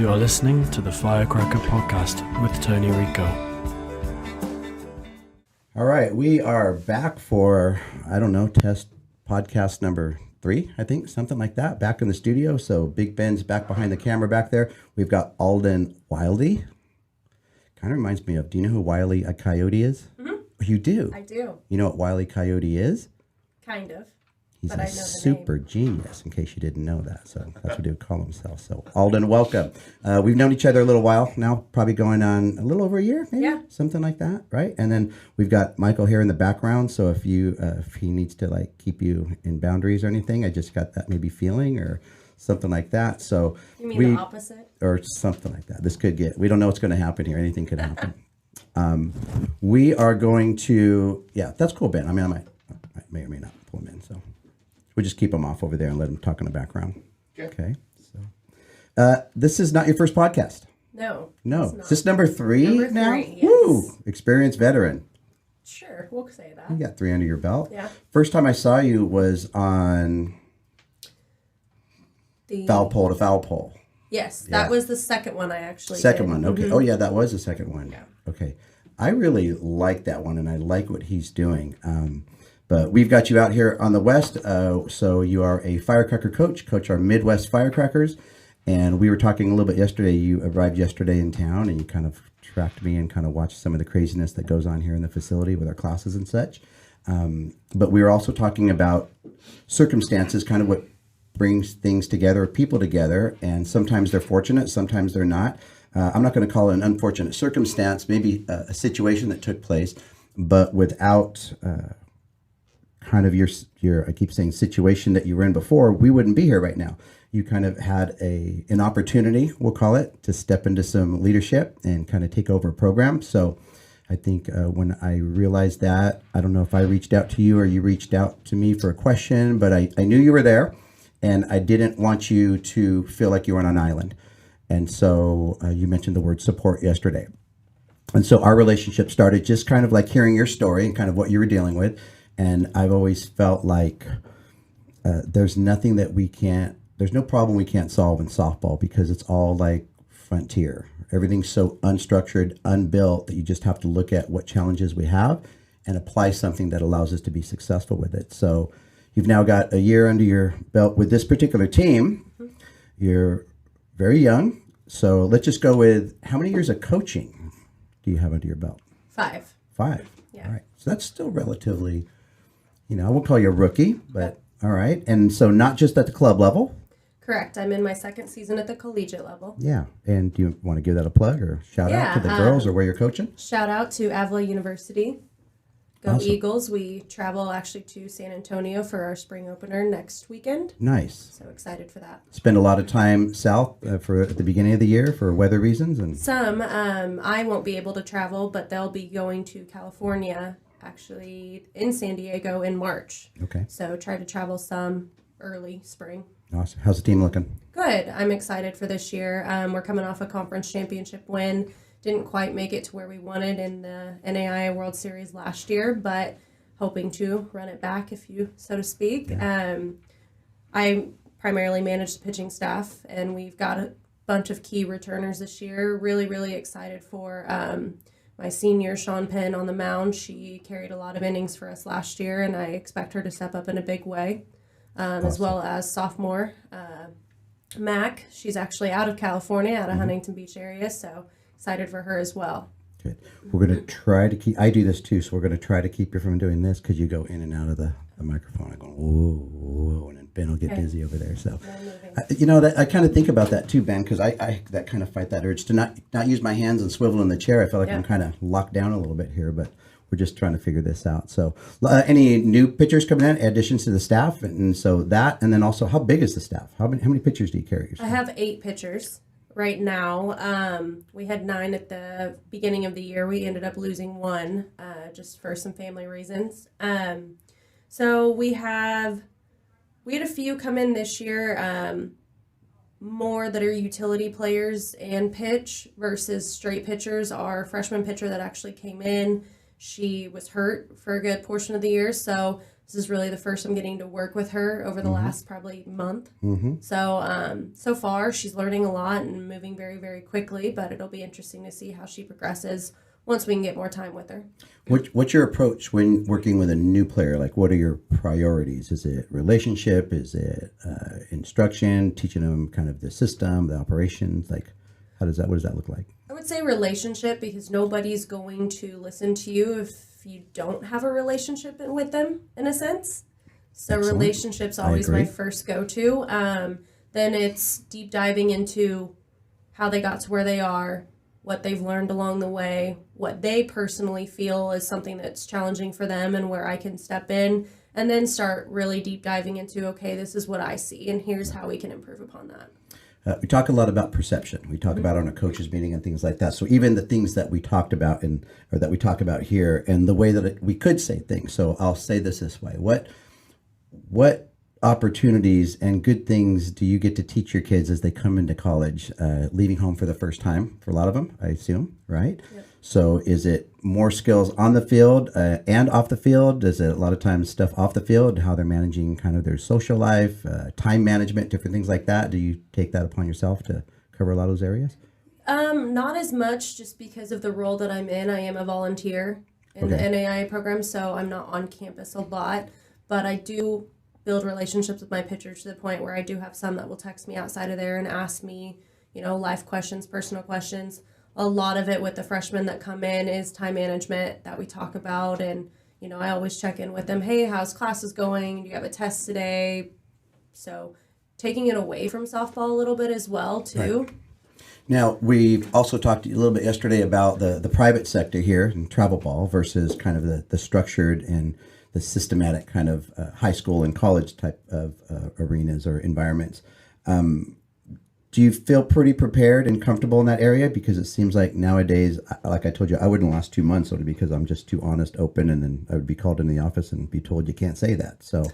You are listening to the Firecracker Podcast with Tony Rico. All right, we are back for, test podcast number 3, I think, something like that, back in the studio. So Big Ben's back behind the camera back there. We've got Aldyn Wildey. Kind of reminds me of, do you know who Wile E. Coyote is? Mm-hmm. You do? I do. You know what Wile E. Coyote is? Kind of. He's a super genius, in case you didn't know that. So that's what he would call himself. So Aldyn, welcome. We've known each other a little while now, probably going on a little over a year, maybe? Yeah. Something like that, right? And then we've got Michael here in the background. So if he needs to keep you in boundaries or anything, I just got that maybe feeling or something like that. So you mean the opposite? Or something like that. We don't know what's going to happen here. Anything could happen. We are going to, that's cool, Ben. I mean, I may or may not pull him in, so. We'll just keep them off over there and let them talk in the background. Okay. So, this is not your first podcast. No. Is this number 3 now? Yes. Woo! Experienced veteran. Sure, we'll say that. You got 3 under your belt. Yeah. First time I saw you was on the foul pole to foul pole. Yes, that was the second one I actually Second did. one, okay. Mm-hmm. Oh, yeah, that was the second one. Yeah. Okay. I really like that one, and I like what he's doing. But we've got you out here on the West, so you are a firecracker coach our Midwest firecrackers, and we were talking a little bit yesterday. You arrived yesterday in town, and you kind of tracked me and kind of watched some of the craziness that goes on here in the facility with our classes and such. But we were also talking about circumstances, kind of what brings things together, people together, and sometimes they're fortunate, sometimes they're not. I'm not going to call it an unfortunate circumstance, maybe a situation that took place, but without kind of your I keep saying situation that you were in before, we wouldn't be here right now. You kind of had an opportunity, we'll call it, to step into some leadership and kind of take over a program. So I think when I realized that, I don't know if I reached out to you or you reached out to me for a question, but I knew you were there, and I didn't want you to feel like you were on an island. And so you mentioned the word support yesterday. And so our relationship started just kind of like hearing your story and kind of what you were dealing with. And I've always felt like there's no problem we can't solve in softball, because it's all like frontier. Everything's so unstructured, unbuilt, that you just have to look at what challenges we have and apply something that allows us to be successful with it. So you've now got a year under your belt with this particular team. Mm-hmm. You're very young. So let's just go with, how many years of coaching do you have under your belt? 5. 5. Yeah. All right. So that's still relatively, I won't call you a rookie, but all right. And so not just at the club level. Correct. I'm in my 2nd season at the collegiate level. Yeah. And do you want to give that a plug or shout out to the girls or where you're coaching? Shout out to Avila University. Go Awesome. Eagles. We travel actually to San Antonio for our spring opener next weekend. Nice. So excited for that. Spend a lot of time south for at the beginning of the year for weather reasons? And some. I won't be able to travel, but they'll be going to California, actually in San Diego in March. Okay. So try to travel some early spring. Awesome. How's the team looking? Good. I'm excited for this year. We're coming off a conference championship win. Didn't quite make it to where we wanted in the NAIA World Series last year, but hoping to run it back, so to speak. Yeah. I primarily manage the pitching staff, and we've got a bunch of key returners this year. Really, really excited for my senior, Sean Penn, on the mound. She carried a lot of innings for us last year, and I expect her to step up in a big way, awesome. As well as sophomore Mac. She's actually out of California, out of Huntington Beach area, so excited for her as well. Good. We're going to try to keep, I do this too, so we're going to try to keep you from doing this, because you go in and out of the microphone. I go, whoa, and then Ben will get busy over there. So, I kind of think about that too, Ben, because I that kind of fight that urge to not use my hands and swivel in the chair. I feel like I'm kind of locked down a little bit here, but we're just trying to figure this out. So any new pitchers coming in, additions to the staff? And so that, and then also, how big is the staff? How many pitchers do you carry? I have 8 pitchers. Right now, we had 9 at the beginning of the year. We ended up losing 1 just for some family reasons. So we had a few come in this year, more that are utility players and pitch versus straight pitchers. Our freshman pitcher that actually came in, she was hurt for a good portion of the year, so This is really the first I'm getting to work with her over the last probably month. Mm-hmm. So so far she's learning a lot and moving very, very quickly, but it'll be interesting to see how she progresses once we can get more time with her. What's your approach when working with a new player? Like, what are your priorities? Is it relationship? Is it instruction, teaching them kind of the system, the operations? Like, what does that look like? I would say relationship, because nobody's going to listen to you if you don't have a relationship with them, in a sense. So Excellent. relationship's always my first go-to. Then it's deep diving into how they got to where they are, what they've learned along the way, what they personally feel is something that's challenging for them and where I can step in, and then start really deep diving into, okay, this is what I see and here's how we can improve upon that. We talk a lot about perception. We talk about on a coaches meeting and things like that. So even the things that we talked about or that we talk about here, and the way that we could say things. So I'll say this way. What opportunities and good things do you get to teach your kids as they come into college, leaving home for the first time for a lot of them, I assume, right? Yep. So is it more skills on the field and off the field? Is it a lot of times stuff off the field, how they're managing kind of their social life, time management, different things like that? Do you take that upon yourself to cover a lot of those areas? Not as much, just because of the role that I'm in. I am a volunteer in the NAIA program, so I'm not on campus a lot, but I do build relationships with my pitchers to the point where I do have some that will text me outside of there and ask me, life questions, personal questions. A lot of it with the freshmen that come in is time management that we talk about. And, I always check in with them. Hey, how's classes going? Do you have a test today? So taking it away from softball a little bit as well, too. Right. Now, we've also talked a little bit yesterday about the private sector here in travel ball versus kind of the structured and the systematic kind of high school and college type of arenas or environments. Do you feel pretty prepared and comfortable in that area? Because it seems like nowadays, like I told you, I wouldn't last 2 months only because I'm just too honest, open, and then I would be called in the office and be told you can't say that. So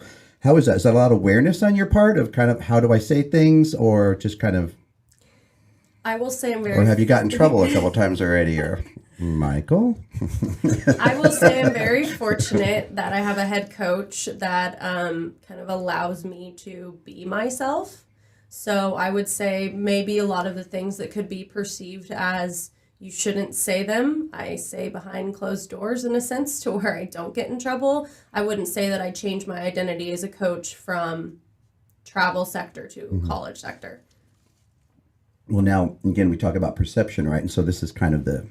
how is that? Is that a lot of awareness on your part of kind of how do I say things, or just kind of... I will say I'm very... Or have you gotten in trouble a couple times already, or... Michael? I will say I'm very fortunate that I have a head coach that kind of allows me to be myself. So I would say maybe a lot of the things that could be perceived as you shouldn't say them, I say behind closed doors, in a sense, to where I don't get in trouble. I wouldn't say that I changed my identity as a coach from travel sector to college sector. Well, now, again, we talk about perception, right? And so this is kind of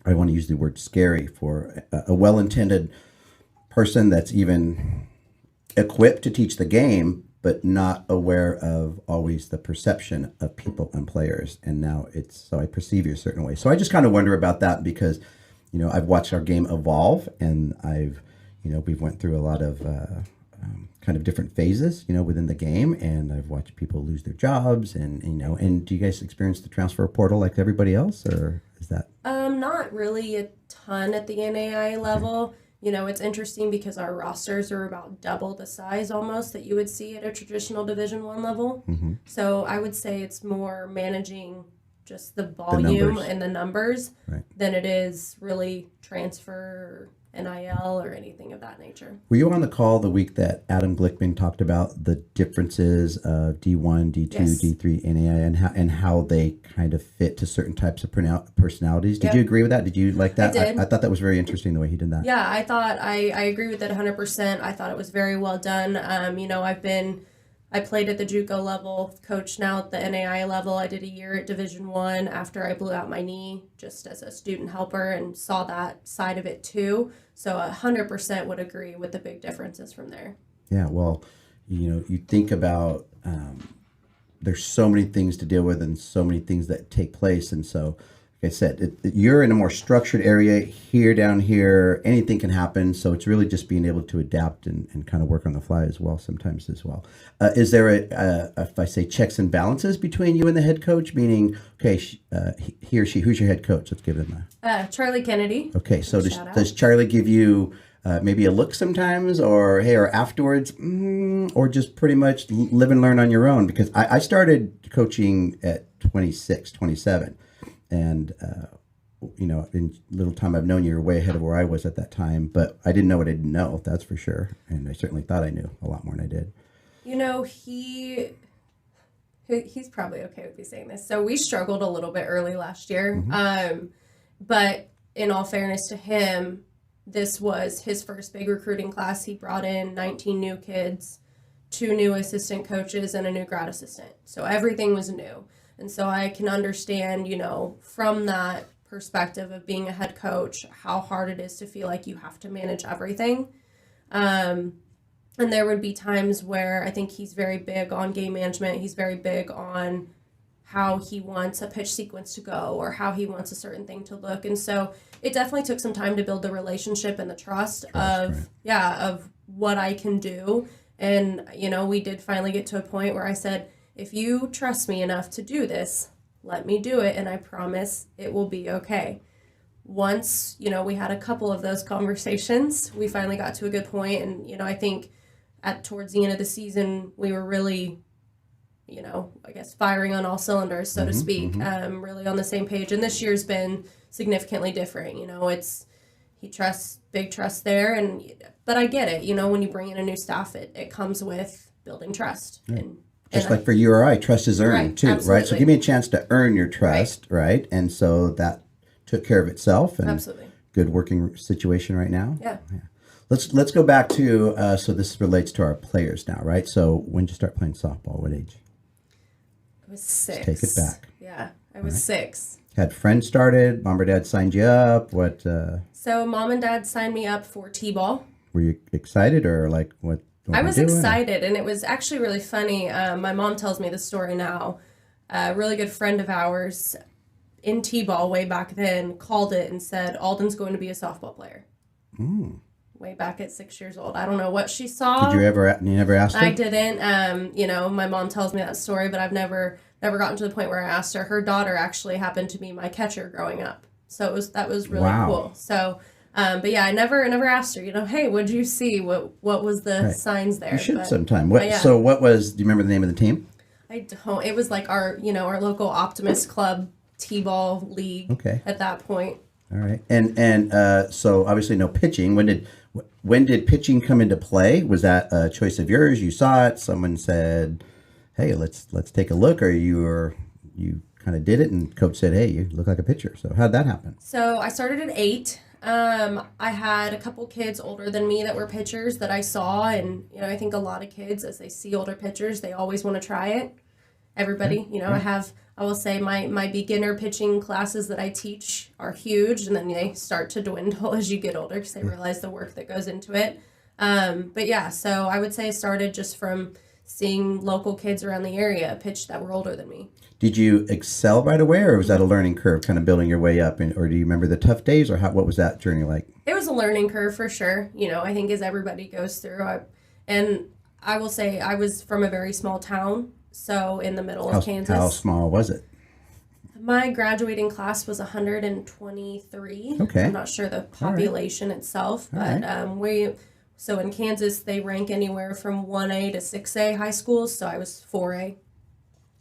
I want to use the word scary for a well-intended person that's even equipped to teach the game, but not aware of always the perception of people and players. And now so I perceive you a certain way. So I just kind of wonder about that because, I've watched our game evolve, and we've went through a lot of kind of different phases, within the game, and I've watched people lose their jobs, and do you guys experience the transfer portal like everybody else, or is that? Not really a ton at the NAIA level. It's interesting because our rosters are about double the size almost that you would see at a traditional Division I level. Mm-hmm. So I would say it's more managing just the volume and the numbers than it is really transfer, NIL, or anything of that nature. Were you on the call the week that Adam Glickman talked about the differences of D1, D2, yes. D3, NAIA, and how they kind of fit to certain types of personalities? Did you agree with that? Did you like that? I did. I thought that was very interesting the way he did that. Yeah, I thought I agree with that 100%. I thought it was very well done. I played at the JUCO level, coached now at the NAIA level. I did a year at Division I after I blew out my knee just as a student helper and saw that side of it too. So 100% would agree with the big differences from there. Yeah, well, you think about there's so many things to deal with and so many things that take place. And so, like I said, you're in a more structured area here, down here, anything can happen. So it's really just being able to adapt and kind of work on the fly as well, sometimes as well. Is there if I say checks and balances between you and the head coach, meaning, okay, he or she, who's your head coach? Let's give them Charlie Kennedy. Okay, so does Charlie give you maybe a look sometimes, or hey, or afterwards, or just pretty much live and learn on your own? Because I started coaching at 26, 27. And in little time I've known you, you're way ahead of where I was at that time, but I didn't know what I didn't know, that's for sure. And I certainly thought I knew a lot more than I did. He's probably okay with me saying this. So we struggled a little bit early last year. But in all fairness to him, this was his first big recruiting class. He brought in 19 new kids, 2 new assistant coaches, and a new grad assistant. So everything was new. And so I can understand, from that perspective of being a head coach, how hard it is to feel like you have to manage everything. And there would be times where I think he's very big on game management. He's very big on how he wants a pitch sequence to go or how he wants a certain thing to look. And so it definitely took some time to build the relationship and the trust of what I can do. And, we did finally get to a point where I said, if you trust me enough to do this, let me do it. And I promise it will be okay. Once, we had a couple of those conversations, we finally got to a good point. And, I think towards the end of the season, we were really, I guess firing on all cylinders, so to speak, really on the same page. And this year's been significantly different. He trusts, big trust there. But I get it, when you bring in a new staff, it comes with building trust. Right. Just like for you or I, trust is earned too, absolutely. Right? So give me a chance to earn your trust, right? And so that took care of itself. And absolutely. Good working situation right now. Yeah. Let's go back to, so this relates to our players now, right? So when did you start playing softball? What age? I was 6. Let's take it back. Yeah, I was 6. Had friends started? Mom or dad signed you up? What? So mom and dad signed me up for t-ball. Were you excited or like what? I was excited, and it was actually really funny. My mom tells me the story now. A really good friend of ours in t-ball way back then called it and said, Aldyn's going to be a softball player. Way back at 6 years old. I don't know what she saw. Did you never asked her? I didn't. My mom tells me that story, but I've never gotten to the point where I asked her. Her daughter actually happened to be my catcher growing up. So that was really cool. So, but yeah, I never asked her, hey, what did you see? What was the signs there? You should sometime. So what was, do you remember the name of the team? I don't. It was like our local Optimist Club T-ball league at that point. All right. And so obviously no pitching. When did pitching come into play? Was that a choice of yours? You saw it, someone said, hey, let's take a look, or you kind of did it and coach said, hey, you look like a pitcher. So how'd that happen? So I started at 8. I had a couple kids older than me that were pitchers that I saw, and I think a lot of kids, as they see older pitchers, they always want to try it. Everybody, I will say my beginner pitching classes that I teach are huge, and then they start to dwindle as you get older because they realize the work that goes into it. But yeah, so I would say I started just from seeing local kids around the area pitch that were older than me. Did you excel right away, or was that a learning curve, kind of building your way up? Or do you remember the tough days, or what was that journey like? It was a learning curve for sure. I think as everybody goes through. And I will say I was from a very small town, so in the middle of Kansas. How small was it? My graduating class was 123. Okay. I'm not sure the population itself, but so in Kansas they rank anywhere from 1A to 6A high schools, so I was 4A.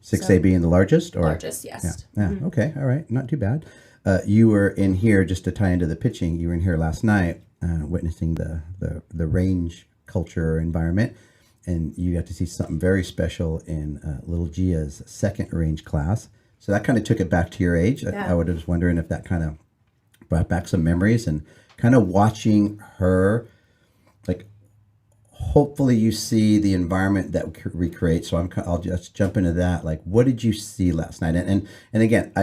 6A being the largest? Largest, yes. Yeah. Okay, all right, not too bad. You were in here, just to tie into the pitching, you were in here last night witnessing the range culture environment, and you got to see something very special in little Gia's second range class. So that kind of took it back to your age. I was wondering if that kind of brought back some memories, and kind of watching her, like, hopefully you see the environment that we create. So I'll just jump into that. Like, what did you see last night? And again,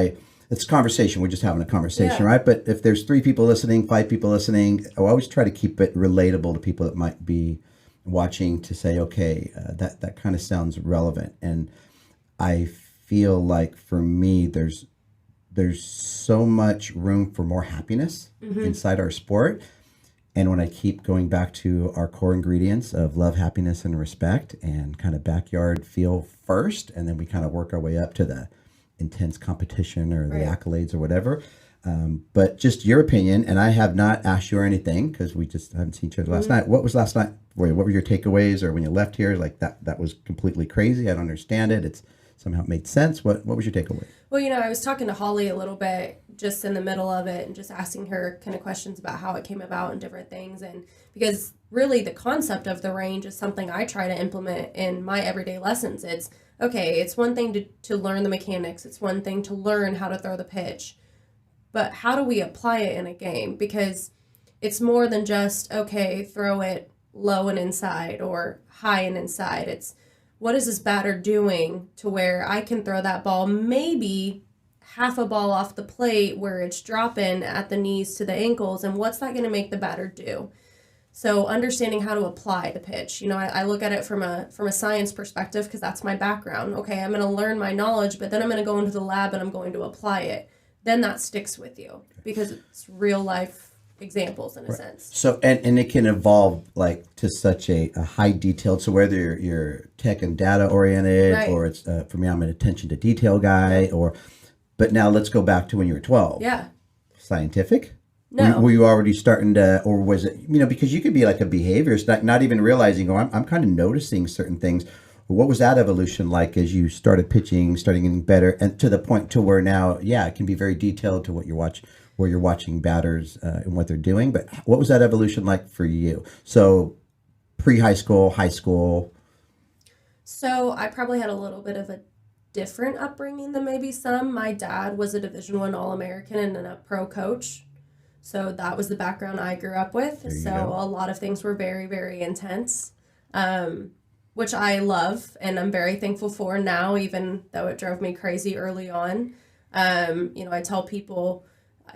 it's conversation. We're just having a conversation, right? But if there's 3 people listening, 5 people listening, I always try to keep it relatable to people that might be watching, to say, okay, that kind of sounds relevant. And I feel like for me, there's so much room for more happiness inside our sport. And when I keep going back to our core ingredients of love, happiness, and respect, and kind of backyard feel first, and then we kind of work our way up to the intense competition or the accolades or whatever. But just your opinion, and I have not asked you or anything because we just haven't seen each other last night. What was last night? What were your takeaways, or when you left here, like that was completely crazy? I don't understand it. It's somehow it made sense. What was your takeaway? Well, I was talking to Holly a little bit just in the middle of it and just asking her kind of questions about how it came about and different things. And because really the concept of the range is something I try to implement in my everyday lessons. It's okay, it's one thing to learn the mechanics. It's one thing to learn how to throw the pitch. But how do we apply it in a game? Because it's more than just, okay, throw it low and inside or high and inside. It's what is this batter doing to where I can throw that ball maybe half a ball off the plate where it's dropping at the knees to the ankles, and what's that going to make the batter do? So understanding how to apply the pitch. I look at it from a science perspective because that's my background. Okay, I'm going to learn my knowledge, but then I'm going to go into the lab and I'm going to apply it. Then that sticks with you because it's real life examples in a sense. So and it can evolve like to such a high detailed. So whether you're tech and data oriented, right, or it's for me, I'm an attention to detail guy, but now let's go back to when you were 12. Yeah. Scientific? No. Were you already starting to, or was it, because you could be like a behaviorist, not even realizing, I'm kind of noticing certain things. What was that evolution like as you started pitching, starting getting better, and to the point to where now, it can be very detailed to what you're watching batters and what they're doing. But what was that evolution like for you? So pre-high school, high school. So I probably had a little bit of a different upbringing than maybe some. My dad was a Division I All-American and then a pro coach. So that was the background I grew up with. So a lot of things were very, very intense, which I love and I'm very thankful for now, even though it drove me crazy early on. I tell people,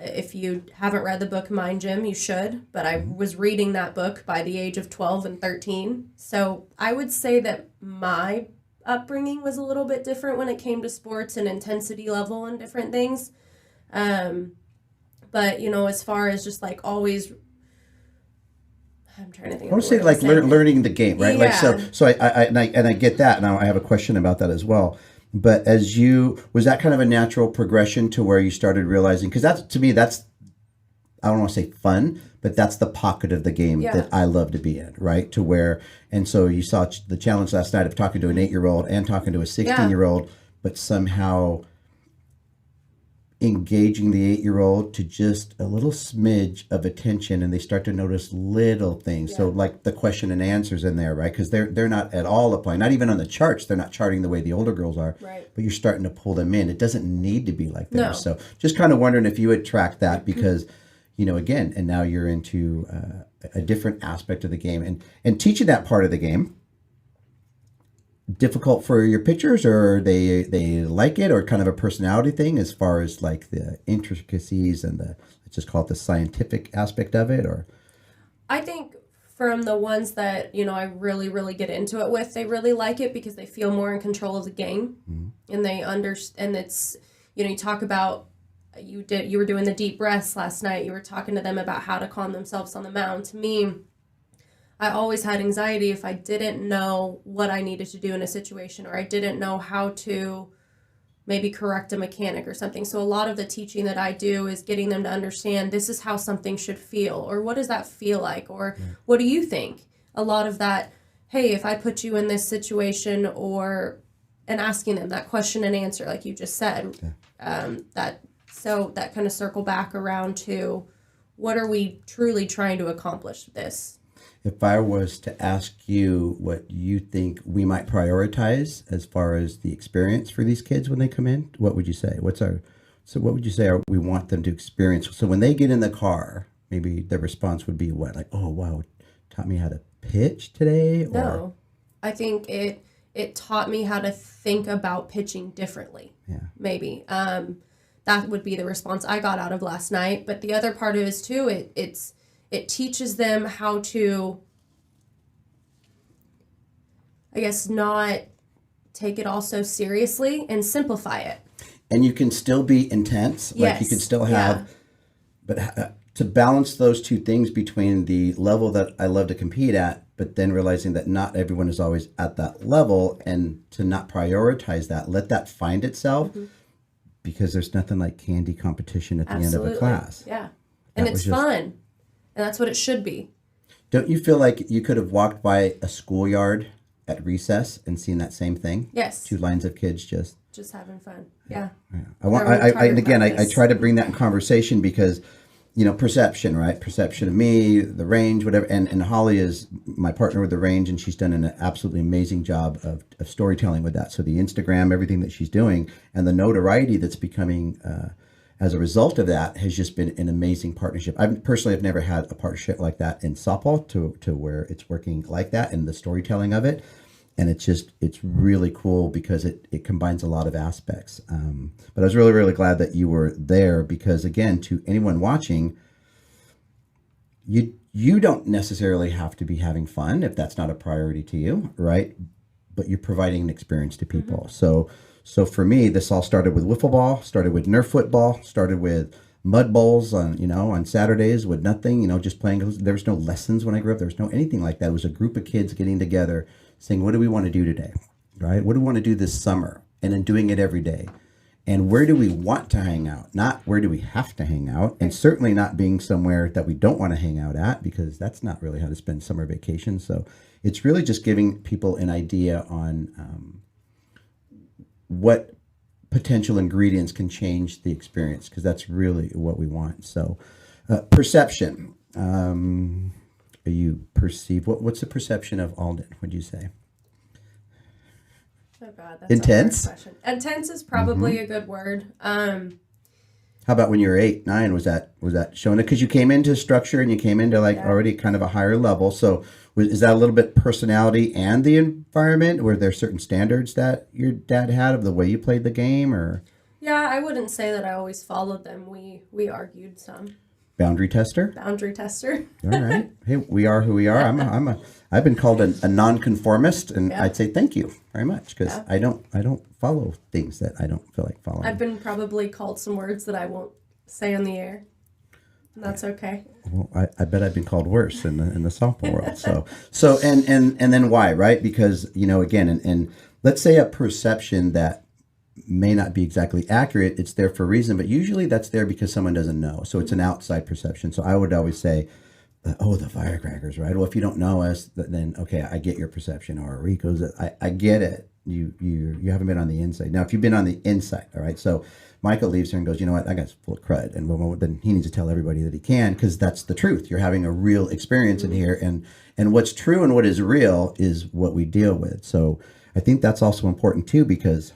if you haven't read the book Mind Gym, you should. But I was reading that book by the age of 12 and 13. So I would say that my upbringing was a little bit different when it came to sports and intensity level and different things. But, as far as just like always, I'm trying to think. I want to say like learning the game, right? Yeah. Like so I get that. Now I have a question about that as well. But was that kind of a natural progression to where you started realizing, because to me, I don't want to say fun, but that's the pocket of the game that I love to be in, right? To where, and so you saw the challenge last night of talking to an 8-year-old and talking to a 16-year-old, but somehow engaging the 8-year-old to just a little smidge of attention, and they start to notice little things. So like the question and answers in there, right? Because they're not at all applying, not even on the charts. They're not charting the way the older girls are, right, but you're starting to pull them in. It doesn't need to be like that. No. So just kind of wondering if you would track that, because again, and now you're into a different aspect of the game, and teaching that part of the game. Difficult for your pitchers, or they like it, or kind of a personality thing as far as like the intricacies and let's just call it the scientific aspect of it? Or I think from the ones that I really, really get into it with, they really like it because they feel more in control of the game, and they understand. It's you talk about you were doing the deep breaths last night. You were talking to them about how to calm themselves on the mound. To me, I always had anxiety if I didn't know what I needed to do in a situation, or I didn't know how to maybe correct a mechanic or something. So a lot of the teaching that I do is getting them to understand this is how something should feel, or what does that feel like, or what do you think? A lot of that, hey, if I put you in this situation, and asking them that question and answer, like you just said, that kind of circle back around to what are we truly trying to accomplish with this? if I was to ask you what you think we might prioritize as far as the experience for these kids when they come in, what would you say? What would you say we want them to experience? So when they get in the car, maybe their response would be what? Like, oh, wow, it taught me how to pitch today? No, I think it taught me how to think about pitching differently. Yeah. Maybe. That would be the response I got out of last night. But the other part of it is too, it teaches them how to, I guess, not take it all so seriously and simplify it. And you can still be intense. Yes. Like you can still have, but to balance those two things between the level that I love to compete at, but then realizing that not everyone is always at that level, and to not prioritize that, let that find itself, because there's nothing like candy competition at the end of a class. Yeah. And it's fun. And that's what it should be. Don't you feel like you could have walked by a schoolyard at recess and seeing that same thing? Yes. 2 lines of kids just having fun. Yeah. I try to bring that in conversation because, perception, right? Perception of me, the range, whatever. And Holly is my partner with the range, and she's done an absolutely amazing job of storytelling with that. So the Instagram, everything that she's doing, and the notoriety that's becoming as a result of that has just been an amazing partnership. I personally have never had a partnership like that in softball to where it's working like that and the storytelling of it. And it's really cool because it combines a lot of aspects. But I was really, really glad that you were there because, again, to anyone watching, you don't necessarily have to be having fun if that's not a priority to you, right? But you're providing an experience to people. Mm-hmm. So for me, this all started with wiffle ball, started with Nerf football, started with mud bowls on Saturdays with nothing, just playing. There was no lessons when I grew up. There was no anything like that. It was a group of kids getting together saying, what do we want to do today, right? What do we want to do this summer? And then doing it every day. And where do we want to hang out? Not where do we have to hang out? And certainly not being somewhere that we don't want to hang out at, because that's not really how to spend summer vacation. So it's really just giving people an idea on what potential ingredients can change the experience, because that's really what we want. So perception. You perceive what's the perception of Aldyn, would you say? Oh God, that's intense. A hard question. Intense is probably a good word. How about when you were 8, 9? Was that showing it? Because you came into structure and you came into already kind of a higher level. So is that a little bit personality and the environment? Were there certain standards that your dad had of the way you played the game, or? Yeah, I wouldn't say that I always followed them. We argued some. Boundary tester. All right. Hey, we are who we are. I've been called a nonconformist, and I'd say thank you very much, because I don't follow things that I don't feel like following. I've been probably called some words that I won't say on the air. And that's okay. Well, I bet I've been called worse in the softball world. So and then why, right? Because again, and let's say a perception that may not be exactly accurate, it's there for a reason, but usually that's there because someone doesn't know. So it's an outside perception. So I would always say, the firecrackers, right? Well, if you don't know us, then okay, I get your perception. Or Rico's, I get it. You haven't been on the inside. Now, if you've been on the inside, all right. So Michael leaves here and goes, you know what, that guy's full of crud, and then he needs to tell everybody that he can, because that's the truth. You're having a real experience in here, and what's true and what is real is what we deal with. So I think that's also important too, because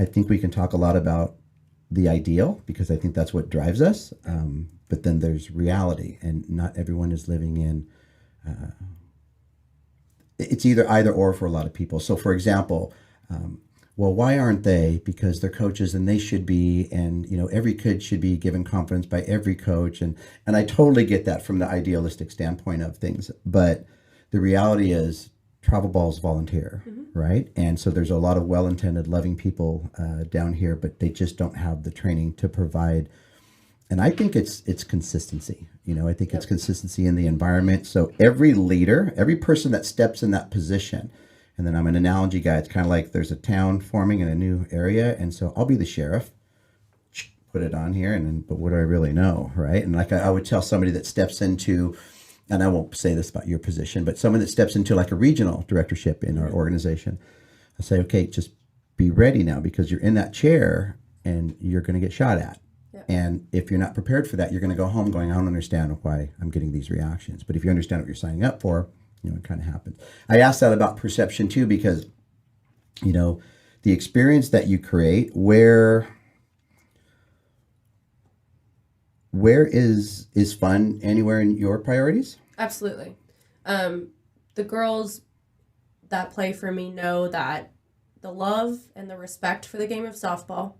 I think we can talk a lot about the ideal, because I think that's what drives us. But then there's reality, and not everyone is living in, it's either or for a lot of people. So for example, well, why aren't they? Because they're coaches and they should be, and every kid should be given confidence by every coach. And I totally get that from the idealistic standpoint of things. But the reality is, travel ball is volunteer, right? And so there's a lot of well-intended, loving people down here, but they just don't have the training to provide. And I think it's consistency. I think it's consistency in the environment. So every leader, every person that steps in that position, and then I'm an analogy guy. It's kind of like there's a town forming in a new area, and so I'll be the sheriff. Put it on here, but what do I really know, right? And like I would tell somebody that steps into, and I won't say this about your position, but someone that steps into like a regional directorship in our organization, I say, okay, just be ready now, because you're in that chair and you're going to get shot at. Yep. And if you're not prepared for that, you're going to go home going, I don't understand why I'm getting these reactions. But if you understand what you're signing up for, it kind of happens. I asked that about perception too, because, the experience that you create, where is fun anywhere in your priorities? Absolutely. The girls that play for me know that the love and the respect for the game of softball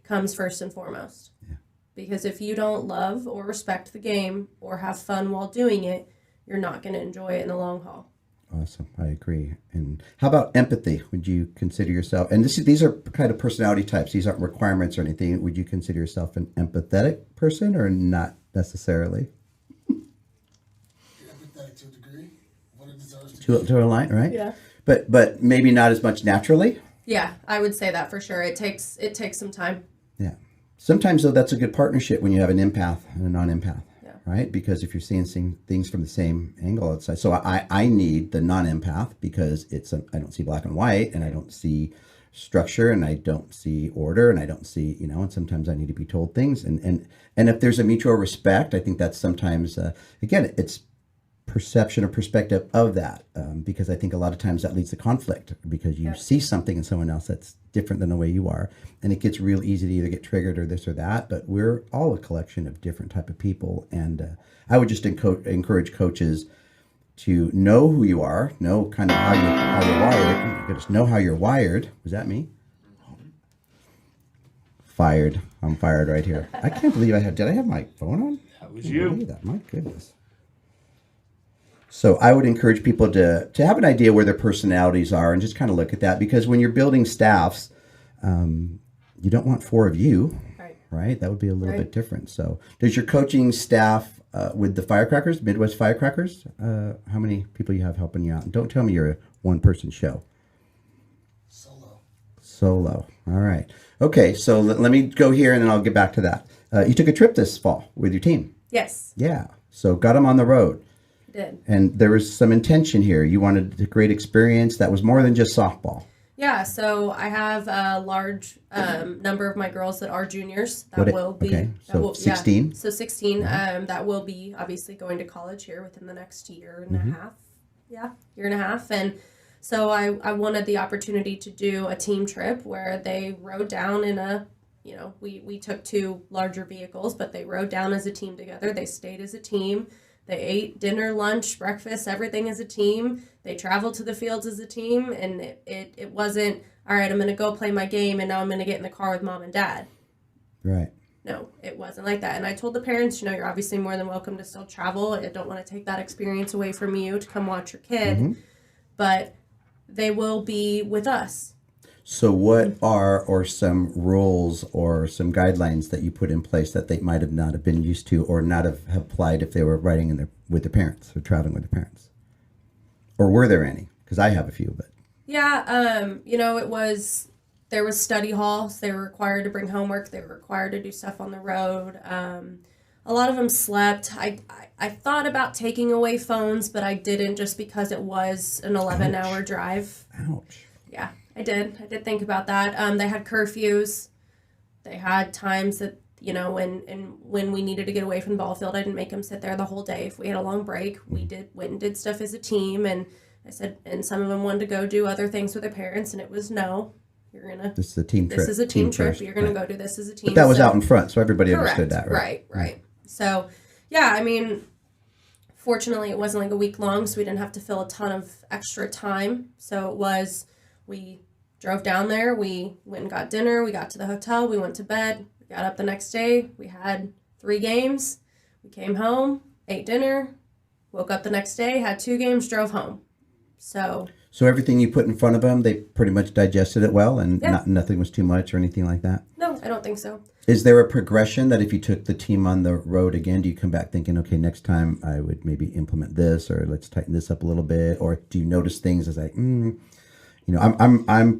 comes first and foremost. Yeah. Because if you don't love or respect the game or have fun while doing it, you're not going to enjoy it in the long haul. Awesome. I agree. And how about empathy? Would you consider yourself, and these are kind of personality types, these aren't requirements or anything, would you consider yourself an empathetic person or not necessarily? Empathetic to a degree. What it deserves to a line, right? Yeah. But maybe not as much naturally? Yeah, I would say that for sure. It takes some time. Yeah. Sometimes, though, that's a good partnership when you have an empath and a non-empath. Yeah. Right? Because if you're seeing things from the same angle, it's so I need the non-empath because I don't see black and white, and I don't see structure, and I don't see order, and I don't see, and sometimes I need to be told things, and if there's a mutual respect, I think that's sometimes again, it's perception or perspective of that, because I think a lot of times that leads to conflict because you see something in someone else that's different than the way you are, and it gets real easy to either get triggered or this or that. But we're all a collection of different type of people, and I would just encourage coaches to know who you are, know kind of how you're wired. Oh my goodness, know how you're wired. Was that me? Fired. I'm fired right here. I can't believe did I have my phone on? That was you. That. My goodness. So I would encourage people to have an idea where their personalities are and just kind of look at that, because when you're building staffs, you don't want 4 of you, right? That would be a little bit different. So does your coaching staff with the Firecrackers, Midwest Firecrackers, how many people you have helping you out? And don't tell me you're a one-person show. Solo. All right. Okay, so let me go here and then I'll get back to that. You took a trip this fall with your team. Yes. Yeah. So got them on the road. Did. And there was some intention here. You wanted a great experience that was more than just softball. Yeah, so I have a large number of my girls that are juniors that will be. Okay, so 16? Yeah, so 16 that will be obviously going to college here within the next year and a half. Yeah, year and a half. And so I wanted the opportunity to do a team trip where they rode down in a, we took 2 larger vehicles, but they rode down as a team together. They stayed as a team. They ate dinner, lunch, breakfast, everything as a team. They traveled to the fields as a team, and it wasn't, all right, I'm going to go play my game, and now I'm going to get in the car with mom and dad. Right. No, it wasn't like that. And I told the parents, you're obviously more than welcome to still travel. I don't want to take that experience away from you to come watch your kid, but they will be with us. So what are some rules or some guidelines that you put in place that they might have not have been used to or not have applied if they were riding with their parents or traveling with their parents? Or were there any? Because I have a few, but. Yeah, there was study halls. They were required to bring homework. They were required to do stuff on the road. A lot of them slept. I thought about taking away phones, but I didn't, just because it was an 11-hour drive. Ouch. Yeah. I did think about that. They had curfews. They had times that, when we needed to get away from the ball field, I didn't make them sit there the whole day. If we had a long break, we went and did stuff as a team. And I said, and some of them wanted to go do other things with their parents, and it was no. This is a team trip. This is a team trip. You're going to go do this as a team. But that was out in front, so everybody understood that, right? Right. So, yeah, fortunately, it wasn't like a week long, so we didn't have to fill a ton of extra time. So we drove down there, we went and got dinner, we got to the hotel, we went to bed, we got up the next day, we had 3 games, we came home, ate dinner, woke up the next day, had 2 games, drove home. So everything you put in front of them, they pretty much digested it well, and nothing was too much or anything like that? No, I don't think so. Is there a progression that if you took the team on the road again, do you come back thinking, okay, next time I would maybe implement this, or let's tighten this up a little bit, or do you notice things as I'm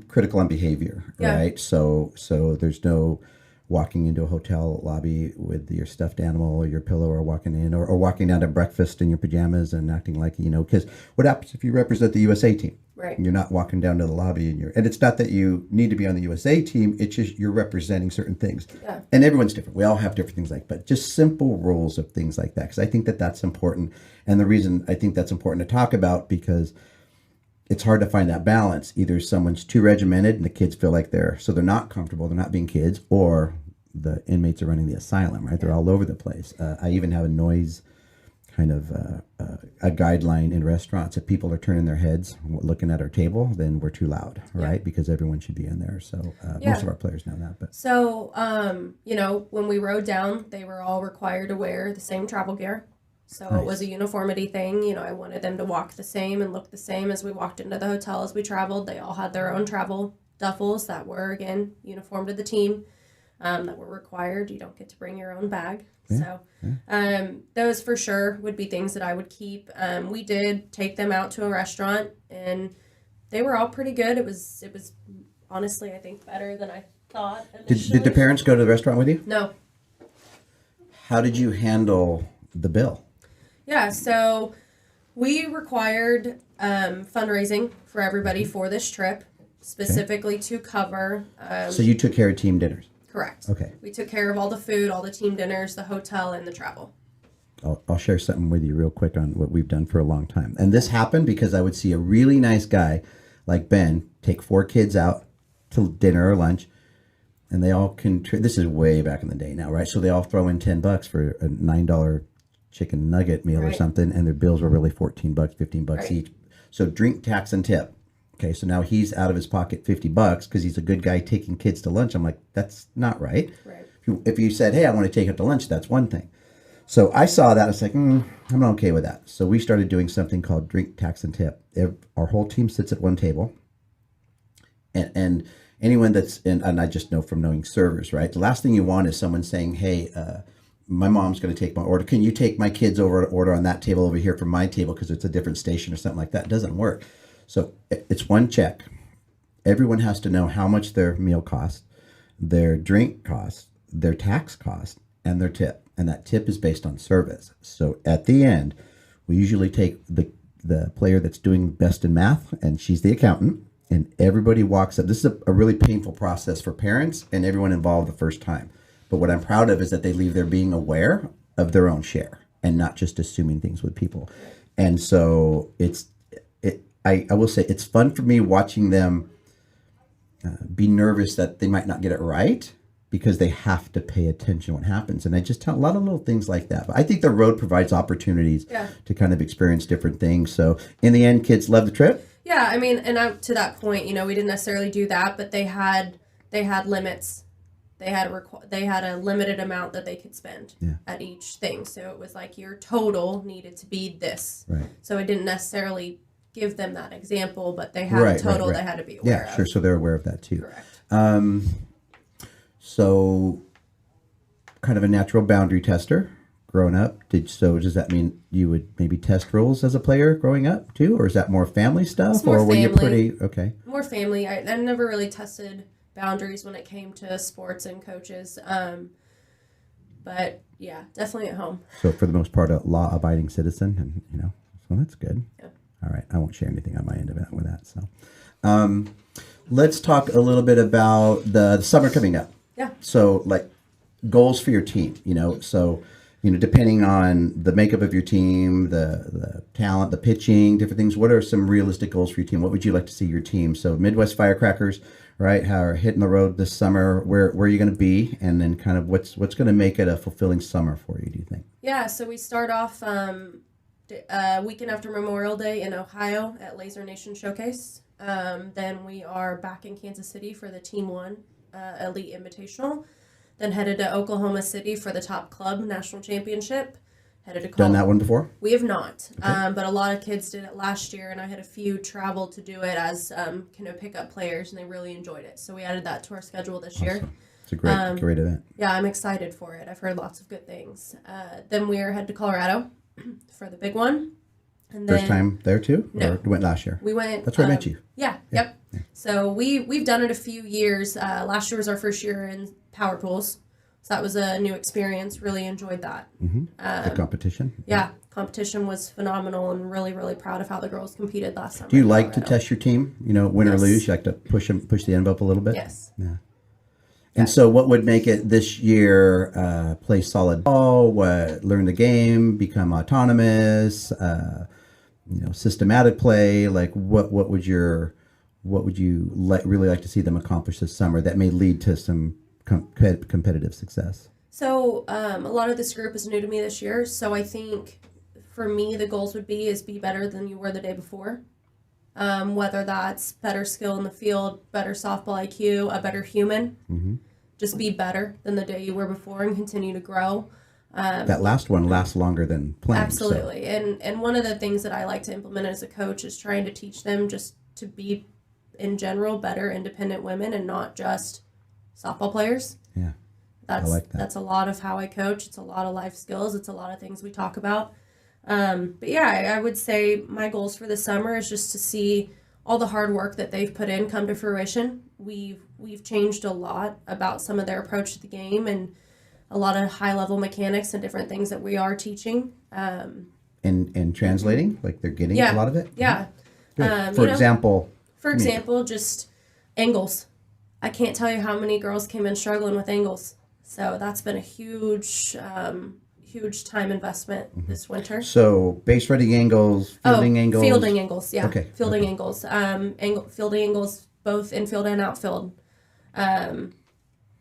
critical on behavior, right? So there's no walking into a hotel lobby with your stuffed animal or your pillow, or walking in or walking down to breakfast in your pajamas and acting like, because what happens if you represent the USA team? Right. You're not walking down to the lobby and it's not that you need to be on the USA team. It's just you're representing certain things. Yeah. And everyone's different. We all have different things but just simple rules of things like that. Because I think that's important. And the reason I think that's important to talk about, because it's hard to find that balance. Either someone's too regimented and the kids feel like they're not comfortable, they're not being kids, or the inmates are running the asylum, right? They're all over the place. I even have a noise kind of a guideline in restaurants. If people are turning their heads looking at our table, then we're too loud, right? Because everyone should be in there. So most of our players know that. But so, when we rode down, they were all required to wear the same travel gear. So nice. It was a uniformity thing. I wanted them to walk the same and look the same as we walked into the hotel as we traveled. They all had their own travel duffels that were, again, uniform to the team, that were required. You don't get to bring your own bag. So those for sure would be things that I would keep. We did take them out to a restaurant, and they were all pretty good. It was honestly, I think, better than I thought initially. Did the parents go to the restaurant with you? No. How did you handle the bill. Yeah, so we required fundraising for everybody for this trip, specifically to cover. So you took care of team dinners. Correct. Okay. We took care of all the food, all the team dinners, the hotel, and the travel. I'll share something with you real quick on what we've done for a long time. And this happened because I would see a really nice guy like Ben take 4 kids out to dinner or lunch, and they all this is way back in the day now, right? So they all throw in $10 for a $9 chicken nugget meal or something, and their bills were really $14, $15 each. So drink, tax, and tip. Okay, so now he's out of his pocket $50 because he's a good guy taking kids to lunch. I'm like, that's not right. Right. If you said, hey, I want to take it to lunch, that's one thing. So I saw that. I was like, I'm not okay with that. So we started doing something called drink, tax, and tip. Our whole team sits at one table. And anyone that's in, and I just know from knowing servers, right? The last thing you want is someone saying, hey, my mom's going to take my order. Can you take my kids over to order on that table over here from my table because it's a different station or something like that? It doesn't work. So it's one check. Everyone has to know how much their meal costs, their drink costs, their tax cost, and their tip. And that tip is based on service. So at the end, we usually take the player that's doing best in math, and she's the accountant, and everybody walks up. This is a really painful process for parents and everyone involved the first time. But what I'm proud of is that they leave there being aware of their own share and not just assuming things with people. And so I will say it's fun for me watching them be nervous that they might not get it right, because they have to pay attention to what happens. And I just tell a lot of little things like that. But I think the road provides opportunities to kind of experience different things. So in the end, kids love the trip. Yeah, I mean, and to that point, we didn't necessarily do that, but they had limits. They had a limited amount that they could spend at each thing. So it was like your total needed to be this. Right. So it didn't necessarily give them that example, but they had a total they had to be aware of. Yeah, sure. So they're aware of that too. Correct. So kind of a natural boundary tester growing up. Does that mean you would maybe test rules as a player growing up too? Or is that more family stuff? It's more or were family. you pretty, okay. More family. I never really tested boundaries when it came to sports and coaches. But yeah, definitely at home. So for the most part, a law-abiding citizen, and so that's good. Yeah. All right. I won't share anything on my end of it with that. So let's talk a little bit about the summer coming up. Yeah. So like goals for your team, so, depending on the makeup of your team, the talent, the pitching, different things, what are some realistic goals for your team? What would you like to see your team? So Midwest Firecrackers, right, how are hitting the road this summer, where are you going to be? And then kind of what's going to make it a fulfilling summer for you, do you think? Yeah. So we start off weekend after Memorial Day in Ohio at Laser Nation Showcase. Then we are back in Kansas City for the Team 1 Elite Invitational. Then headed to Oklahoma City for the Top Club National Championship. Headed to Done that one before? We have not, Okay. but a lot of kids did it last year, and I had a few travel to do it as pickup players, and they really enjoyed it. So we added that to our schedule this year. It's a great event. Yeah, I'm excited for it. I've heard lots of good things. Then we are headed to Colorado for the big one. And then, First time there too? No. Or you went last year? We went. That's where I met you. Yeah. Yep. So we've done it a few years. Last year was our first year in power pools, so that was a new experience. Really enjoyed that. Mm-hmm. The competition. Yeah, competition was phenomenal, and really, really proud of how the girls competed last summer. Do you like to test your team? Win or Yes. lose? You like to push the envelope a little bit? Yes. Yeah. And so what would make it this year play solid ball, learn the game, become autonomous, systematic play? Like what would you really like to see them accomplish this summer that may lead to some competitive success? So a lot of this group is new to me this year, so I think for me the goals would be better than you were the day before. Whether that's better skill in the field, better softball IQ, a better human. Mm-hmm. Just be better than the day you were before and continue to grow. That last one lasts longer than playing. Absolutely. So. And one of the things that I like to implement as a coach is trying to teach them just to be, in general, better independent women and not just softball players. Yeah. I like that. That's a lot of how I coach. It's a lot of life skills. It's a lot of things we talk about. But yeah, I would say my goals for the summer is just to see all the hard work that they've put in come to fruition. We've changed a lot about some of their approach to the game, and a lot of high level mechanics and different things that we are teaching. And translating, like they're getting Yeah. a lot of it? Yeah. Good. You know, example, For example, just angles. I can't tell you how many girls came in struggling with angles. So that's been a huge time investment this winter. so base running angles, fielding angles. Fielding angles, yeah. Okay, Fielding okay. angles. Fielding angles, both infield and outfield. Now,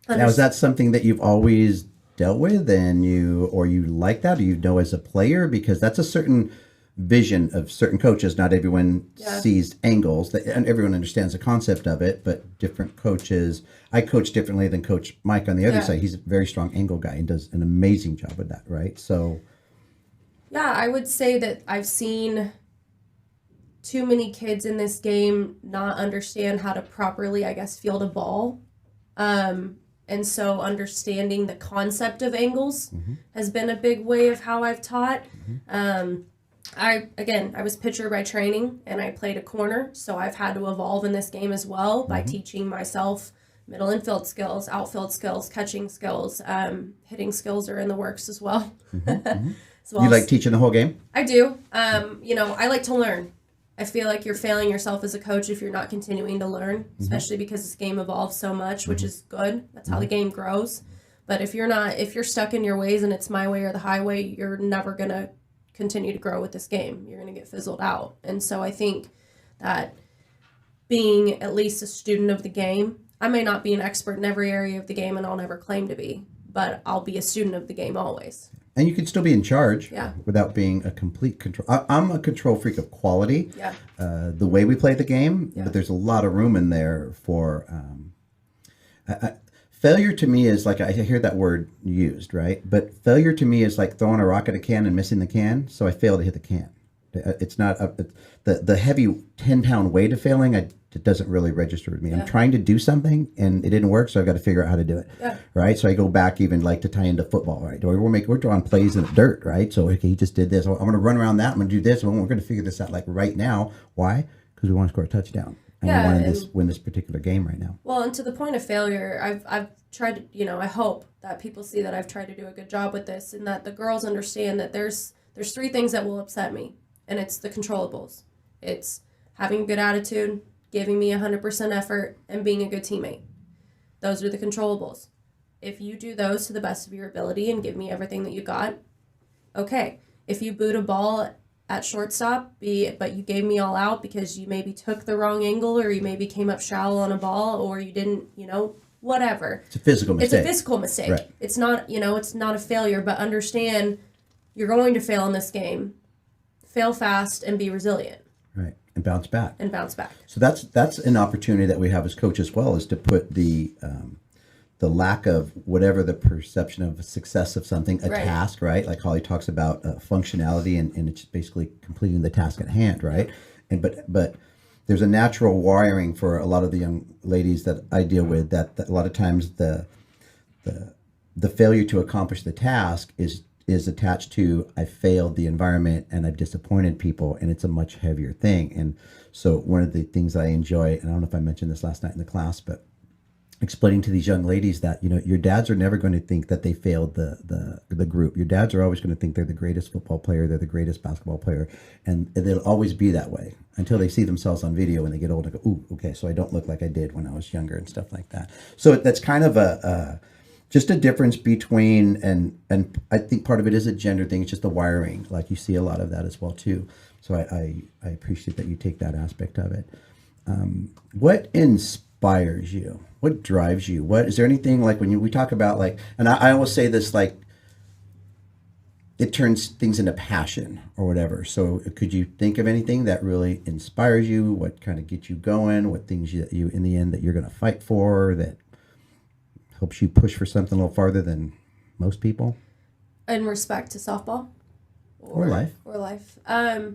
is that something that you've always dealt with and you like that, or you know as a player? Because that's a certain vision of certain coaches. Not everyone sees angles, and everyone understands the concept of it, but different coaches. I coach differently than Coach Mike on the other side. He's a very strong angle guy and does an amazing job with that, right? So yeah, I would say that I've seen too many kids in this game not understand how to properly, I guess, field a ball. And so understanding the concept of angles has been a big way of how I've taught. I was pitcher by training and I played a corner. So I've had to evolve in this game as well by teaching myself middle infield skills, outfield skills, catching skills, hitting skills are in the works as well. As well you like teaching the whole game? I do. I like to learn. I feel like you're failing yourself as a coach if you're not continuing to learn, especially because this game evolves so much, which is good. That's how the game grows. But if you're stuck in your ways and it's my way or the highway, you're never going to continue to grow with this game. You're going to get fizzled out. And so I think that being at least a student of the game, I may not be an expert in every area of the game and I'll never claim to be, but I'll be a student of the game always. And you can still be in charge Yeah. without being a complete control. I'm a control freak of quality, Yeah. The way we play the game, Yeah. but there's a lot of room in there for failure to me is like, I hear that word used, right? But failure to me is like throwing a rock at a can and missing the can. So I fail to hit the can. It's not the heavy 10-pound weight of failing. It doesn't really register with me. I'm trying to do something and it didn't work, so I've got to figure out how to do it. Yeah. Right. So I go back even like to tie into football. Right. We're drawing plays in the dirt. Right. So okay, he just did this. I'm going to run around that. I'm going to do this. And we're going to figure this out like right now. Why? Because we want to score a touchdown. And we want to win this particular game right now. Well, and to the point of failure, I've tried to, I hope that people see that I've tried to do a good job with this and that the girls understand that there's three things that will upset me. And it's the controllables. It's having a good attitude, giving me 100% effort, and being a good teammate. Those are the controllables. If you do those to the best of your ability and give me everything that you got, okay. If you boot a ball at shortstop, but you gave me all out because you maybe took the wrong angle or you maybe came up shallow on a ball or you didn't, whatever. It's a physical mistake. It's a physical mistake. Right. It's not, it's not a failure, but understand you're going to fail in this game. Fail fast and be resilient. Right. And bounce back. So that's an opportunity that we have as coaches as well, is to put the lack of whatever the perception of success of something, a task, right? Like Holly talks about functionality and it's basically completing the task at hand, right? And but there's a natural wiring for a lot of the young ladies that I deal with that a lot of times the failure to accomplish the task is attached to I failed the environment and I've disappointed people, and it's a much heavier thing. And so one of the things I enjoy, and I don't know if I mentioned this last night in the class, but explaining to these young ladies that your dads are never going to think that they failed the group. Your dads are always going to think they're the greatest football player, they're the greatest basketball player, and they'll always be that way until they see themselves on video when they get older and go, ooh, okay, so I don't look like I did when I was younger and stuff like that. So that's kind of just a difference between, and I think part of it is a gender thing. It's just the wiring. Like you see a lot of that as well too. So I appreciate that you take that aspect of it. What inspires you? What drives you? What is there anything like when we talk about like, and I always say this, like it turns things into passion or whatever. So could you think of anything that really inspires you? What kind of gets you going? What things you in the end that you're going to fight for that helps you push for something a little farther than most people? In respect to softball? Or life. Or life. I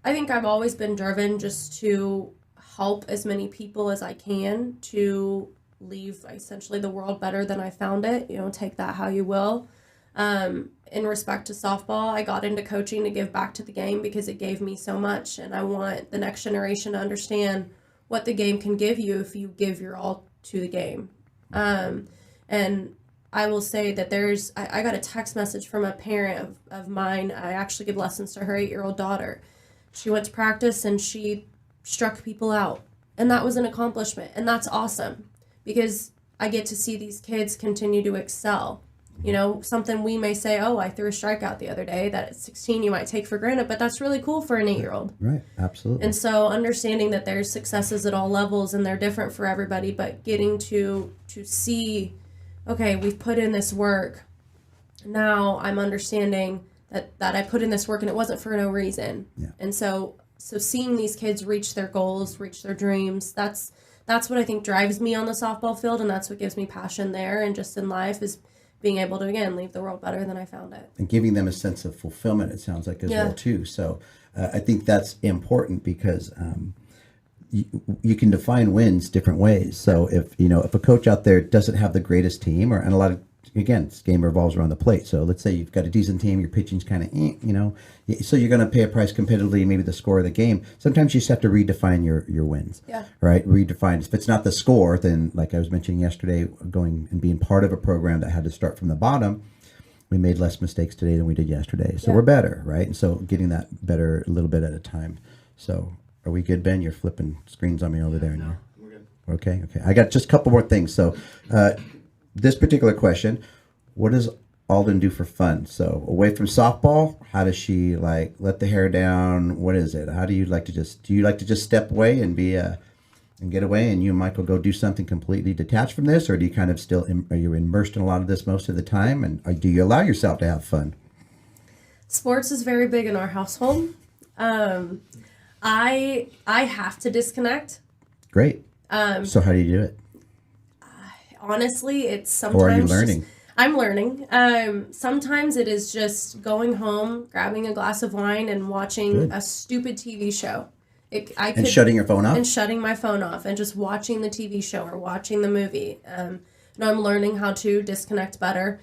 think I've always been driven just to help as many people as I can to leave essentially the world better than I found it. Take that how you will. In respect to softball, I got into coaching to give back to the game because it gave me so much, and I want the next generation to understand what the game can give you if you give your all to the game. And I will say that I got a text message from a parent of mine. I actually give lessons to her 8-year-old daughter. She went to practice and she struck people out. And that was an accomplishment. And that's awesome because I get to see these kids continue to excel. You know, something we may say, oh, I threw a strikeout the other day that at 16 you might take for granted, but that's really cool for an 8-year-old. Right, absolutely. And so understanding that there's successes at all levels and they're different for everybody, but getting to see, okay, we've put in this work. Now I'm understanding that I put in this work and it wasn't for no reason. Yeah. And so seeing these kids reach their goals, reach their dreams, that's what I think drives me on the softball field, and that's what gives me passion there and just in life is being able to, again, leave the world better than I found it. And giving them a sense of fulfillment, it sounds like, as well, too. So I think that's important because you can define wins different ways. So if a coach out there doesn't have the greatest team, and a lot of, again, this game revolves around the plate. So let's say you've got a decent team, your pitching's kind of, so you're going to pay a price competitively, maybe the score of the game. Sometimes you just have to redefine your wins, right? Redefine. If it's not the score, then like I was mentioning yesterday, going and being part of a program that had to start from the bottom, we made less mistakes today than we did yesterday. So we're better, right? And so getting that better a little bit at a time. So are we good, Ben? You're flipping screens on me over there. No, we're good. Okay. I got just a couple more things. So this particular question, what does Aldyn do for fun? So away from softball, how does she like let the hair down? What is it? How do you like to just step away and be and get away, and you and Michael go do something completely detached from this, or do you kind of still are you immersed in a lot of this most of the time, and do you allow yourself to have fun? Sports is very big in our household. I have to disconnect. Great. So how do you do it? Honestly, it's sometimes. Or are you learning? I'm learning. Sometimes it is just going home, grabbing a glass of wine, and watching a stupid TV show. Shutting your phone off? And shutting my phone off and just watching the TV show or watching the movie. I'm learning how to disconnect better.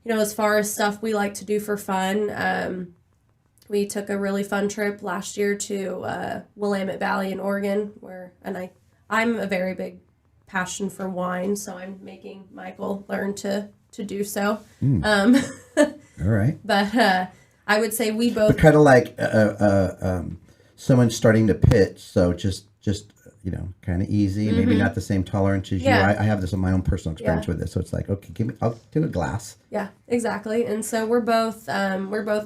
As far as stuff we like to do for fun, we took a really fun trip last year to Willamette Valley in Oregon, I'm a very big passion for wine, so I'm making Michael learn to do so. All right. But I would say we both kind of like someone starting to pitch, so just kind of easy, maybe not the same tolerance as you. I have this in my own personal experience with this, so it's like, okay, I'll do a glass. Yeah, exactly. And so we're both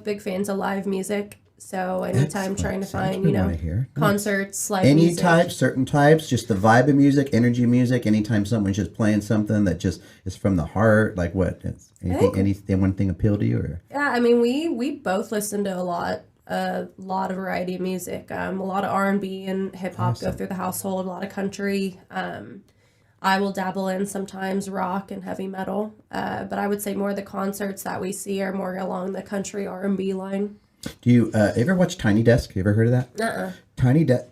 big fans of live music. So anytime trying to find, concerts, live any music. type, certain types, just the vibe of music, energy music, anytime someone's just playing something that just is from the heart, like what? Anything, one thing appeal to you? Or? Yeah, we both listen to a lot of variety of music. A lot of R&B and hip hop go through the household, a lot of country. I will dabble in sometimes rock and heavy metal. But I would say more of the concerts that we see are more along the country R&B line. Do you ever watch Tiny Desk? You ever heard of that? Tiny Desk.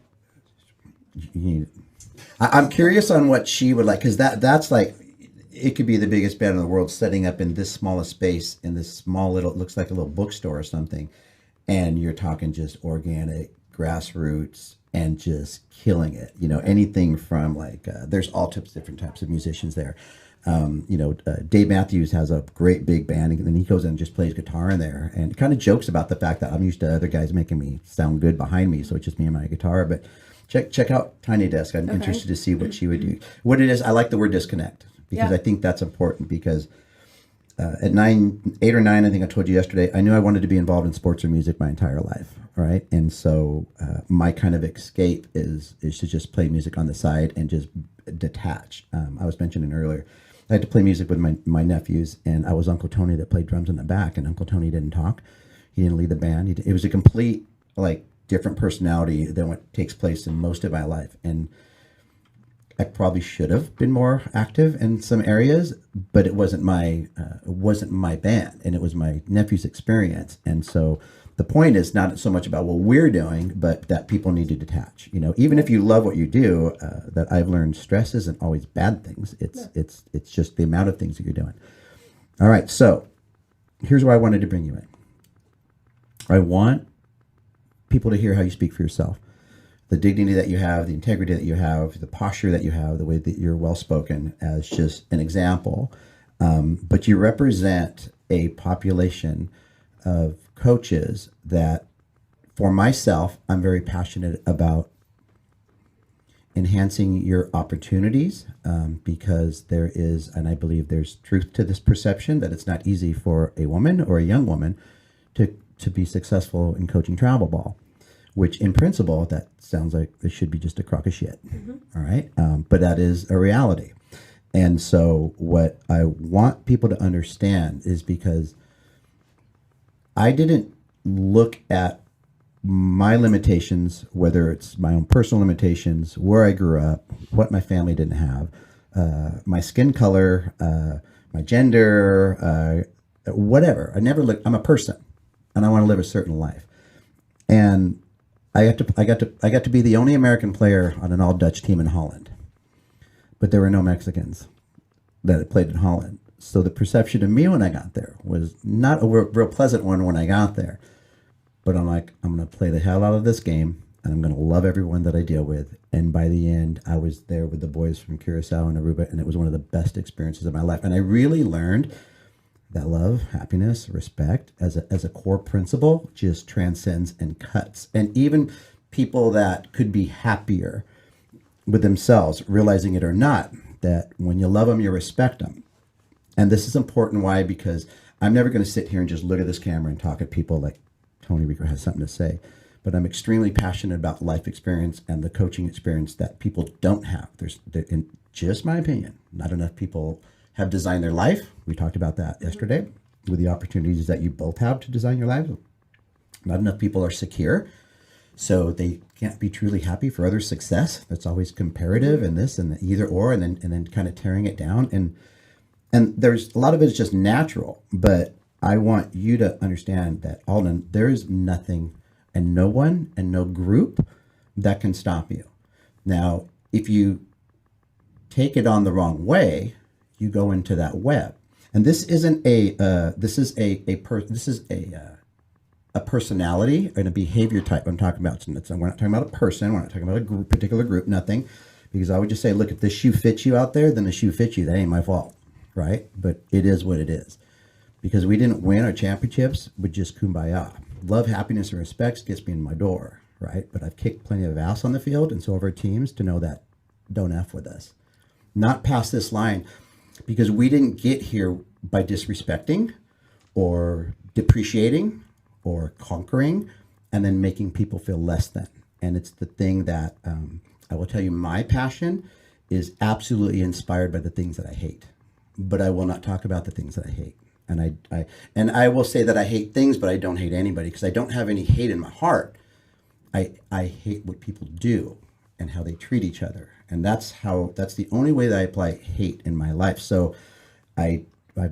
I'm curious on what she would like, because that's like, it could be the biggest band in the world setting up in this small a space in this small little, it looks like a little bookstore or something, and you're talking just organic, grassroots, and just killing it. Anything from like, there's all different types of musicians there. Dave Matthews has a great big band, and then he goes in and just plays guitar in there and kind of jokes about the fact that I'm used to other guys making me sound good behind me, so it's just me and my guitar. But check out Tiny Desk. I'm interested to see what she would do. What it is, I like the word disconnect, because I think that's important, because at 8 or 9, I think I told you yesterday, I knew I wanted to be involved in sports or music my entire life, right? And so my kind of escape is to just play music on the side and just detach. I was mentioning earlier, I had to play music with my nephews, and I was Uncle Tony that played drums in the back, and Uncle Tony didn't talk. He didn't lead the band. It was a complete, different personality than what takes place in most of my life. And I probably should have been more active in some areas, but it wasn't my band, and it was my nephew's experience. And so the point is not so much about what we're doing, but that people need to detach. Even if you love what you do, that I've learned, stress isn't always bad things. It's just the amount of things that you're doing. All right, so here's where I wanted to bring you in. I want people to hear how you speak for yourself. The dignity that you have, the integrity that you have, the posture that you have, the way that you're well-spoken, as just an example But you represent a population of coaches that, for myself, I'm very passionate about enhancing your opportunities, because there is, and I believe there's truth to this perception, that it's not easy for a woman or a young woman to be successful in coaching travel ball, which in principle, that sounds like it should be just a crock of shit. All right. But that is a reality. And so what I want people to understand is, because I didn't look at my limitations, whether it's my own personal limitations, where I grew up, what my family didn't have, my skin color, my gender, whatever. I never looked. I'm a person, and I want to live a certain life. And I got to be the only American player on an all Dutch team in Holland, but there were no Mexicans that played in Holland. So the perception of me when I got there was not a real pleasant one when I got there. But I'm like, I'm going to play the hell out of this game, and I'm going to love everyone that I deal with. And by the end, I was there with the boys from Curacao and Aruba, and it was one of the best experiences of my life. And I really learned that love, happiness, respect as a core principle just transcends and cuts. And even people that could be happier with themselves, realizing it or not, that when you love them, you respect them. And this is important. Why? Because I'm never going to sit here and just look at this camera and talk at people like Tony Rico has something to say. But I'm extremely passionate about life experience and the coaching experience that people don't have. In just my opinion, not enough people have designed their life. We talked about that yesterday with the opportunities that you both have to design your lives. Not enough people are secure, so they can't be truly happy for others' success. That's always comparative and this and the either or, and then kind of tearing it down. And there's a lot of it is just natural, but I want you to understand that, Aldyn, there is nothing and no one and no group that can stop you. Now, if you take it on the wrong way, you go into that web. And this isn't this is a personality and a behavior type I'm talking about. So we're not talking about a person. We're not talking about a group, particular group, nothing. Because I would just say, look, if this shoe fits you out there, then the shoe fits you. That ain't my fault, right? But it is what it is. Because we didn't win our championships with just kumbaya. Love, happiness, and respect gets me in my door, right? But I've kicked plenty of ass on the field, and so have our teams to know that don't F with us. Not past this line, because we didn't get here by disrespecting or depreciating or conquering and then making people feel less than. And it's the thing that I will tell you, my passion is absolutely inspired by the things that I hate. But I will not talk about the things that I hate. And I will say that I hate things, but I don't hate anybody, because I don't have any hate in my heart. I hate what people do and how they treat each other. And that's the only way that I apply hate in my life. So I've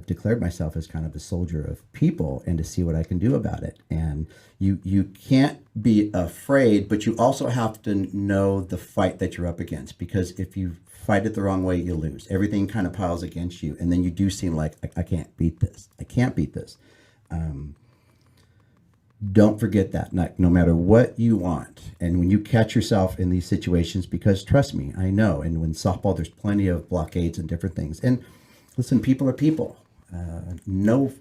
declared myself as kind of a soldier of people, and to see what I can do about it. And you can't be afraid, but you also have to know the fight that you're up against, because if you fight it the wrong way, you lose. Everything kind of piles against you, and then you do seem like, I can't beat this. I can't beat this. Don't forget that, no matter what you want. And when you catch yourself in these situations, because trust me, I know, and when softball, there's plenty of blockades and different things. And listen, people are people. No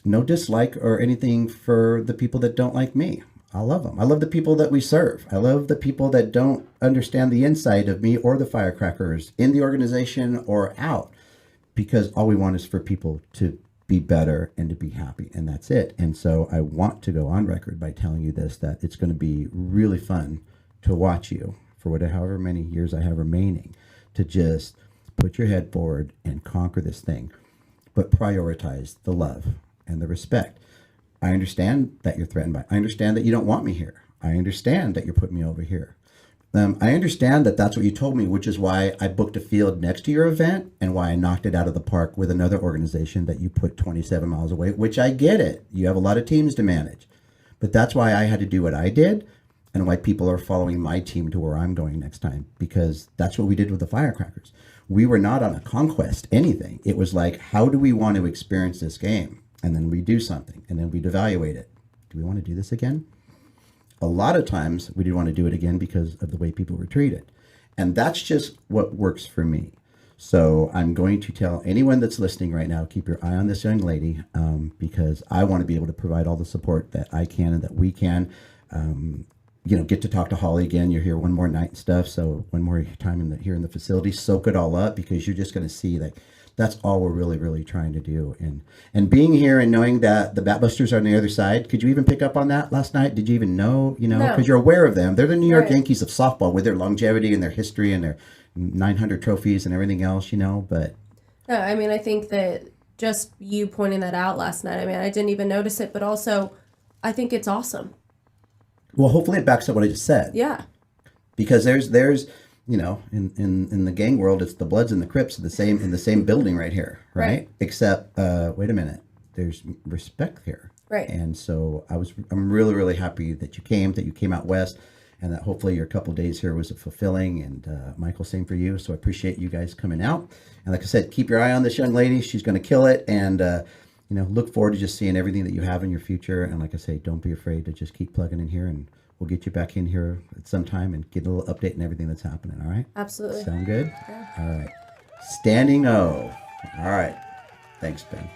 dislike or anything for the people that don't like me. I love them. I love the people that we serve. I love the people that don't understand the inside of me or the firecrackers in the organization or out, because all we want is for people to be better and to be happy, and that's it. And so I want to go on record by telling you this, that it's going to be really fun to watch you for however many years I have remaining, to just put your head forward and conquer this thing, but prioritize the love and the respect. I understand that you're threatened by. I understand that you don't want me here. I understand that you're putting me over here. I understand that that's what you told me, which is why I booked a field next to your event and why I knocked it out of the park with another organization that you put 27 miles away, which I get it. You have a lot of teams to manage. But that's why I had to do what I did, and why people are following my team to where I'm going next time, because that's what we did with the Firecrackers. We were not on a conquest, anything. It was like, how do we want to experience this game? And then we do something, and then we'd evaluate it. Do we want to do this again? A lot of times we didn't want to do it again because of the way people were treated. And that's just what works for me. So I'm going to tell anyone that's listening right now, keep your eye on this young lady, because I want to be able to provide all the support that I can and that we can. Get to talk to Holly again. You're here one more night and stuff. So one more time here in the facility, soak it all up, because you're just going to see that that's all we're really, really trying to do. And being here and knowing that the Batbusters are on the other side, could you even pick up on that last night? Did you even know, No. because you're aware of them. They're the New York Right. Yankees of softball with their longevity and their history and their 900 trophies and everything else, but No, I mean, I think that just you pointing that out last night, I mean, I didn't even notice it, but also I think it's awesome. well, hopefully it backs up what I just said. Yeah. Because there's in the gang world, it's the Bloods and the Crips in the same building right here, right? Right. Except, wait a minute, there's respect here, Right. And so I'm really, really happy that you came out west, and that hopefully your couple days here was fulfilling. And Michael, same for you. So I appreciate you guys coming out. And like I said, keep your eye on this young lady. She's going to kill it, and look forward to just seeing everything that you have in your future. And like I say, don't be afraid to just keep plugging in here, and we'll get you back in here at some time and get a little update on everything that's happening. All right? Absolutely. Sound good? Yeah. All right. Standing O. All right. Thanks, Ben.